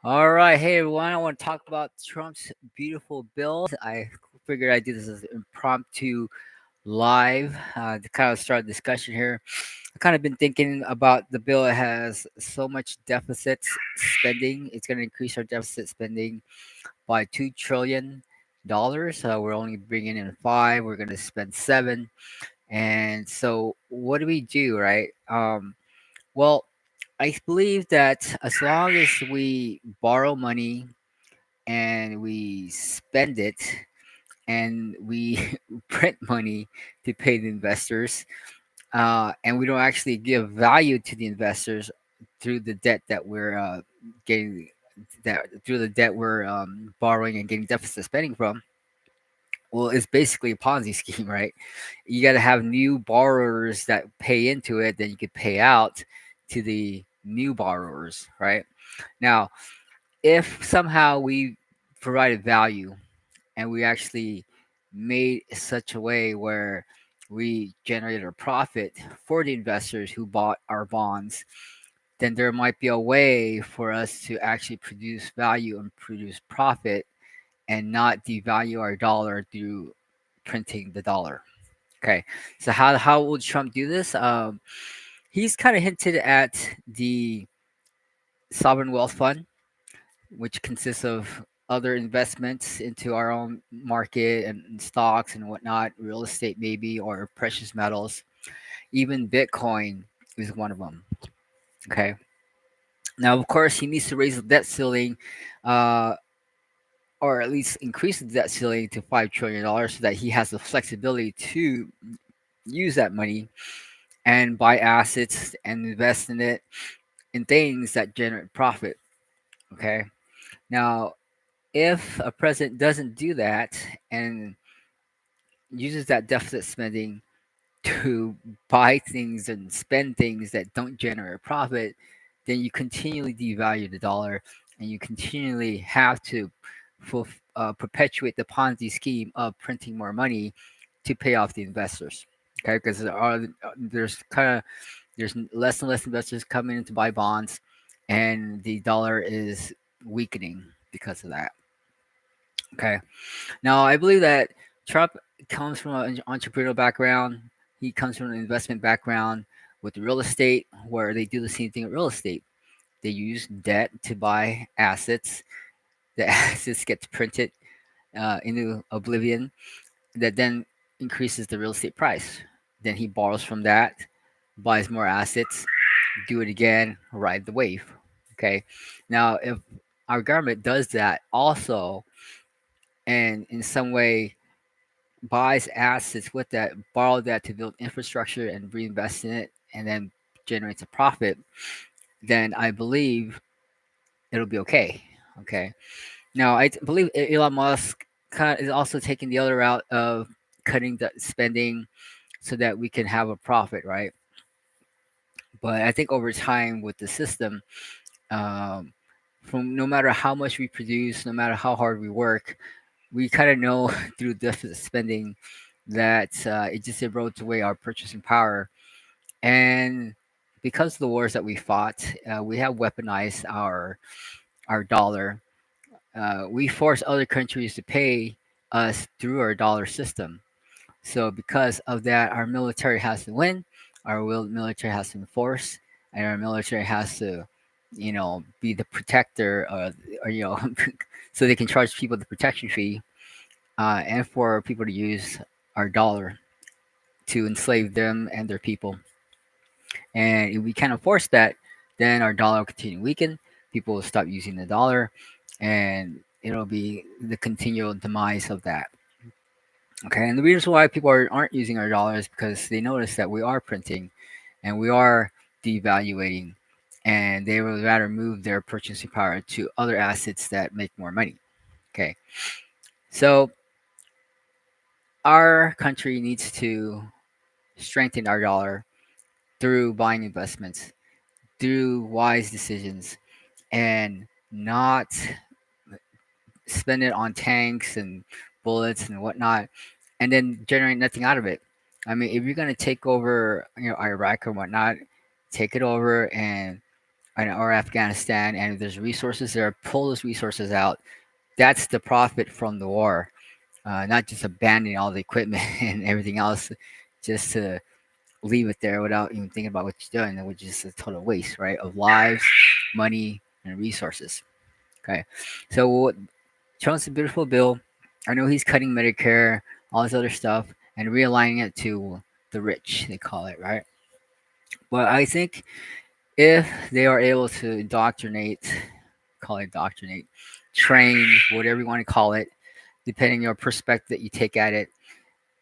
All right, hey everyone. I want to talk about Trump's beautiful bill. I figured I'd do this as an impromptu live to kind of start a discussion here. I kind of been thinking about the bill. It has so much deficit spending. It's going to increase our deficit spending by $2 trillion. We're only bringing in five. We're going to spend seven. And so, what do we do, right? Well, I believe that as long as we borrow money and we spend it and we print money to pay the investors, and we don't actually give value to the investors through the debt that we're getting, that through the debt we're borrowing and getting deficit spending from. Well, it's basically a Ponzi scheme, right? You got to have new borrowers that pay into it, then you could pay out to the new borrowers, right? Now, if somehow we provided value and we actually made such a way where we generated a profit for the investors who bought our bonds, then there might be a way for us to actually produce value and produce profit and not devalue our dollar through printing the dollar. Okay, so how will Trump do this? He's kind of hinted at the sovereign wealth fund, which consists of other investments into our own market and stocks and whatnot, real estate maybe, or precious metals. Even Bitcoin is one of them. Okay. Now, of course, he needs to raise the debt ceiling, uh, or at least increase the debt ceiling to $5 trillion so that he has the flexibility to use that money and buy assets and invest in it in things that generate profit. Okay. Now, if a president doesn't do that and uses that deficit spending to buy things and spend things that don't generate profit, then you continually devalue the dollar and you continually have to perpetuate the Ponzi scheme of printing more money to pay off the investors. Okay, because there's less and less investors coming in to buy bonds, and the dollar is weakening because of that. Okay, now I believe that Trump comes from an entrepreneurial background. He comes from an investment background with real estate, where they do the same thing with real estate. They use debt to buy assets. The assets get printed into oblivion, that then increases the real estate price. Then he borrows from that, buys more assets, do it again, ride the wave. Okay. Now, if our government does that also, and in some way buys assets with that, borrow that to build infrastructure and reinvest in it, and then generates a profit, then I believe it'll be okay. Okay. Now, believe Elon Musk kind of is also taking the other route of cutting the spending so that we can have a profit, right? But I think over time with the system, um, from no matter how much we produce, no matter how hard we work, we kind of know through deficit spending that it just erodes away our purchasing power. And because of the wars that we fought, we have weaponized our dollar. We force other countries to pay us through our dollar system. So because of that, our military has to win, military has to enforce, and our military has to, be the protector, or so they can charge people the protection fee, and for people to use our dollar to enslave them and their people. And if we can't enforce that, then our dollar will continue to weaken. People will stop using the dollar, and it'll be the continual demise of that. Okay, and the reason why people aren't using our dollar is because they notice that we are printing and we are devaluating, and they would rather move their purchasing power to other assets that make more money. Okay, so our country needs to strengthen our dollar through buying investments, through wise decisions, and not spend it on tanks and bullets and whatnot, and then generate nothing out of it. I mean, if you're gonna take over, Iraq or whatnot, take it over and or Afghanistan, and if there's resources there, pull those resources out. That's the profit from the war, not just abandoning all the equipment and everything else, just to leave it there without even thinking about what you're doing, which is a total waste, right, of lives, money, and resources. Okay, so Trump's a beautiful bill. I know he's cutting Medicare, all this other stuff, and realigning it to the rich, they call it, right? But I think if they are able to indoctrinate, train, whatever you want to call it, depending on your perspective that you take at it,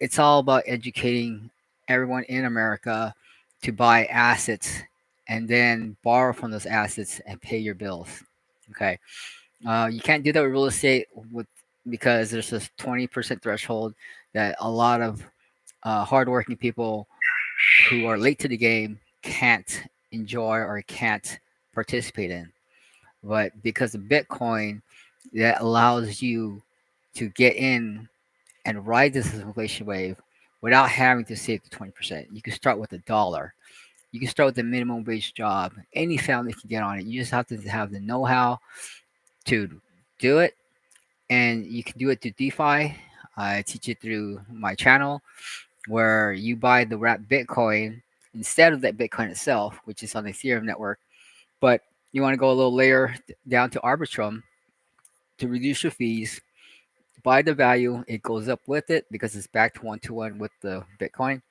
it's all about educating everyone in America to buy assets and then borrow from those assets and pay your bills. Okay. You can't do that with real estate because there's this 20% threshold that a lot of hardworking people who are late to the game can't enjoy or can't participate in. But because of Bitcoin, that allows you to get in and ride this inflation wave without having to save the 20%. You can start with $1. You can start with a minimum wage job. Any family can get on it. You just have to have the know how to do it, and you can do it through DeFi. I teach it through my channel where you buy the wrapped Bitcoin instead of that Bitcoin itself, which is on the Ethereum network. But you want to go a little layer down to Arbitrum to reduce your fees. Buy the value, it goes up with it because it's backed 1-to-1 with the Bitcoin.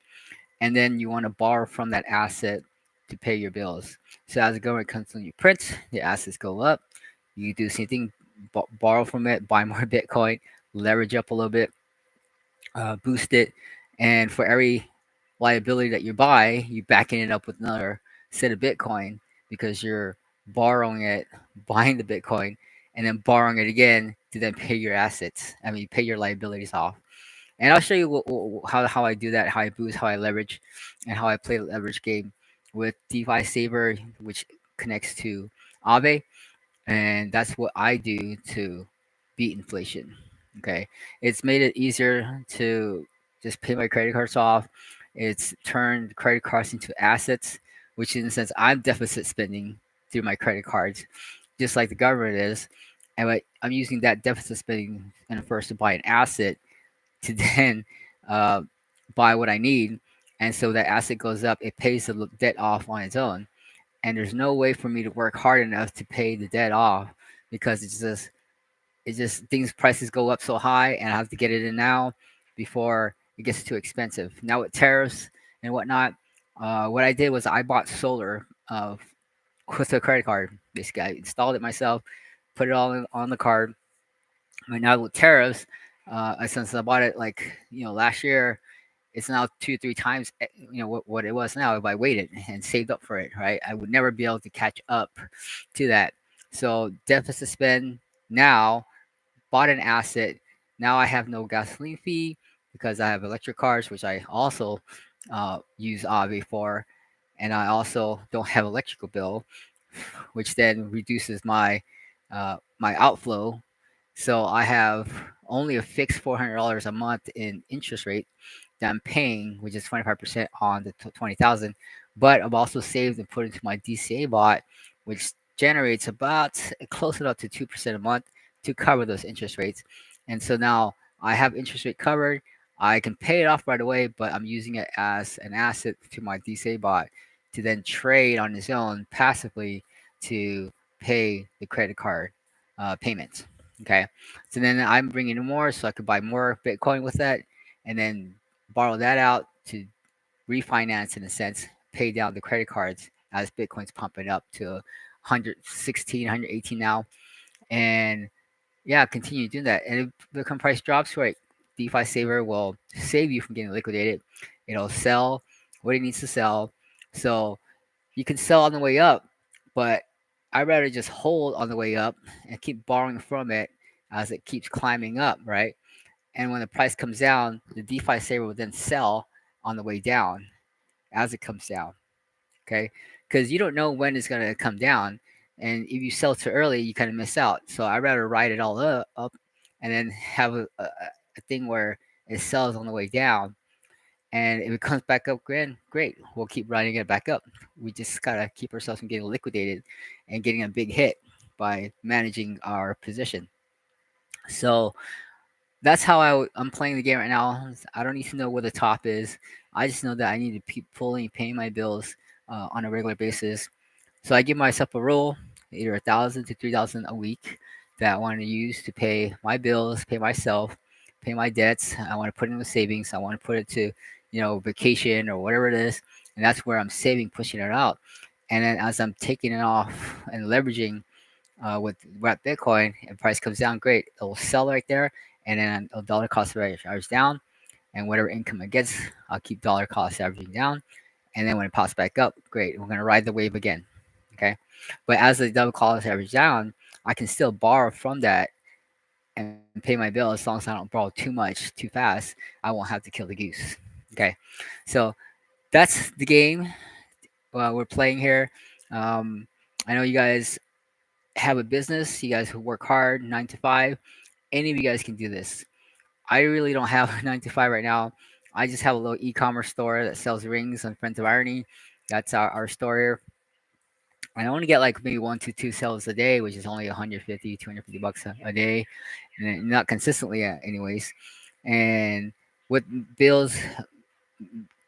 And then you want to borrow from that asset to pay your bills. So as the government constantly prints, the assets go up. You do the same thing, borrow from it, buy more Bitcoin, leverage up a little bit, boost it, and for every liability that you buy, you backing it up with another set of Bitcoin because you're borrowing it, buying the Bitcoin, and then borrowing it again to then pay your assets. I mean, pay your liabilities off. And I'll show you how I do that, how I boost, how I leverage, and how I play the leverage game with DeFi Saver, which connects to Aave, and that's what I do to beat inflation. Okay, it's made it easier to just pay my credit cards off. It's turned credit cards into assets, which in a sense I'm deficit spending through my credit cards, just like the government is. And I'm using that deficit spending and first to buy an asset to then uh, buy what I need, and so that asset goes up, it pays the debt off on its own, and there's no way for me to work hard enough to pay the debt off because it's just things prices go up so high and I have to get it in now before it gets too expensive. Now with tariffs and whatnot, what I did was I bought solar with a credit card. Basically, I installed it myself, put it all on the card. But now with tariffs, since I bought it like last year, it's now 2 3 times what it was now if I waited and saved up for it, right? I would never be able to catch up to that. So deficit spend now, bought an asset. Now I have no gasoline fee because I have electric cars, which I also use Aave for, and I also don't have electrical bill, which then reduces my outflow. So I have only a fixed $400 a month in interest rate that I'm paying, which is 25% on the 20,000. But I've also saved and put into my DCA bot, which generates about close enough to 2% a month to cover those interest rates. And so now I have interest rate covered. I can pay it off right away, but I'm using it as an asset to my DCA bot to then trade on its own passively to pay the credit card payments. Okay, so then I'm bringing in more, so I could buy more Bitcoin with that, and then borrow that out to refinance in a sense, pay down the credit cards as Bitcoin's pumping up to 116, 118 now, and yeah, continue doing that. And if Bitcoin price drops, right, DeFi Saver will save you from getting liquidated. It'll sell what it needs to sell, so you can sell on the way up, but I'd rather just hold on the way up and keep borrowing from it as it keeps climbing up, right? And when the price comes down, the DeFi saver will then sell on the way down as it comes down. Okay, because you don't know when it's gonna come down, and if you sell too early, you kind of miss out. So I'd rather ride it all up and then have a thing where it sells on the way down, And if it comes back up, great. We'll keep riding it back up. We just gotta keep ourselves from getting liquidated and getting a big hit by managing our position. So that's how I'm playing the game right now. I don't need to know where the top is. I just know that I need to keep pulling, paying my bills on a regular basis. So I give myself a rule, either 1,000 to 3,000 a week, that I want to use to pay my bills, pay myself, pay my debts. I want to put it in the savings. I want to put it to, vacation or whatever it is, and that's where I'm saving, pushing it out. And then as I'm taking it off and leveraging with Wrap Bitcoin, and price comes down, great. It'll sell right there, and then a dollar cost average down, and whatever income it gets, I'll keep dollar cost averaging down. And then when it pops back up, great. We're gonna ride the wave again. Okay, but as the dollar cost average down, I can still borrow from that and pay my bill as long as I don't borrow too much too fast. I won't have to kill the goose. Okay, so that's the game we're playing here. Um, I know you guys have a business. You guys who work hard, 9 to 5. Any of you guys can do this. I really don't have a 9 to 5 right now. I just have a little e-commerce store that sells rings on Friends of Irony. That's our store here. I only get like maybe one to two sales a day, which is only 150, $250 a day, and not consistently, anyways. And with bills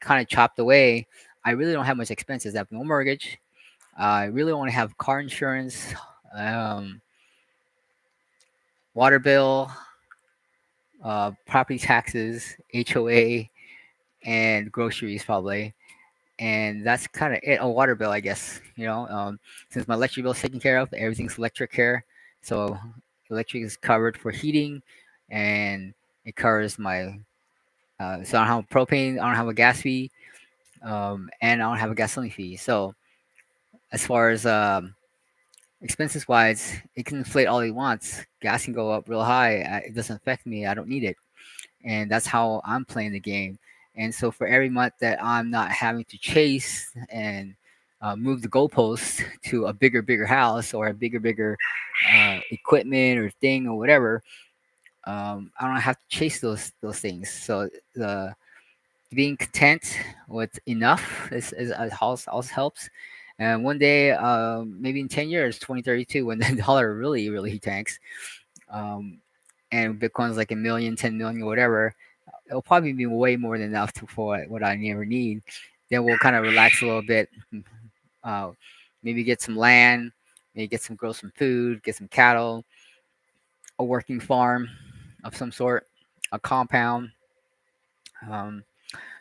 kind of chopped away, I really don't have much expenses. I have no mortgage. I really only have car insurance, um, water bill, property taxes, HOA, and groceries probably. And that's kind of it. A water bill, I guess. Since my electric bill is taken care of, everything's electric here. So electric is covered for heating, and it covers my. So I don't have propane. I don't have a gas fee, and I don't have a gasoline fee. So as far as expenses wise, it can inflate all it wants. Gas can go up real high. It doesn't affect me. I don't need it, and that's how I'm playing the game. And so for every month that I'm not having to chase and move the goalposts to a bigger house or a bigger equipment or thing or whatever, I don't have to chase those things. So the being content with enough is also helps. And one day, maybe in 10 years, 2032, when the dollar really tanks, um, and Bitcoin's like a million, 10 million, or whatever, it'll probably be way more than enough for what I never need. Then we'll kind of relax a little bit, uh, maybe get some land, maybe grow some food, get some cattle, a working farm of some sort, a compound, um,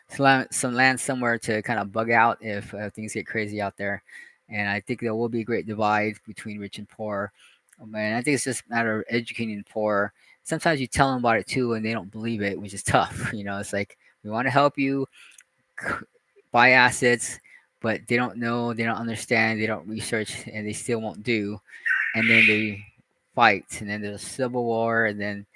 some land somewhere to kind of bug out if things get crazy out there. And I think there will be a great divide between rich and poor. And I think it's just a matter of educating the poor. Sometimes you tell them about it too, and they don't believe it, which is tough. It's like we want to help you buy assets, but they don't know, they don't understand, they don't research, and they still won't do. And then they fight, and then there's a civil war, and then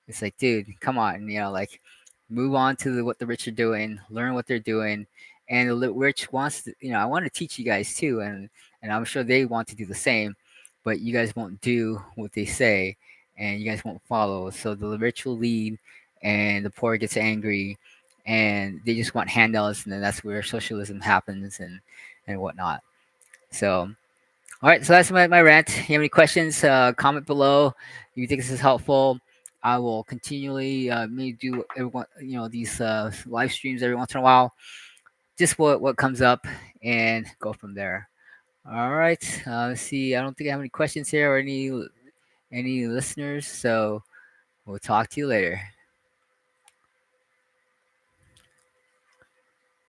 it's like, dude, come on, like move on to what the rich are doing, learn what they're doing, and the rich wants to, I want to teach you guys too, and I'm sure they want to do the same, but you guys won't do what they say, and you guys won't follow. So the rich will lead, and the poor gets angry, and they just want handouts, and then that's where socialism happens and whatnot. So all right, so that's my rant. You have any questions? Comment below. If you think this is helpful, I will continually maybe do everyone these live streams every once in a while. Just what comes up and go from there. All right. Let's see. I don't think I have any questions here or any listeners. So we'll talk to you later.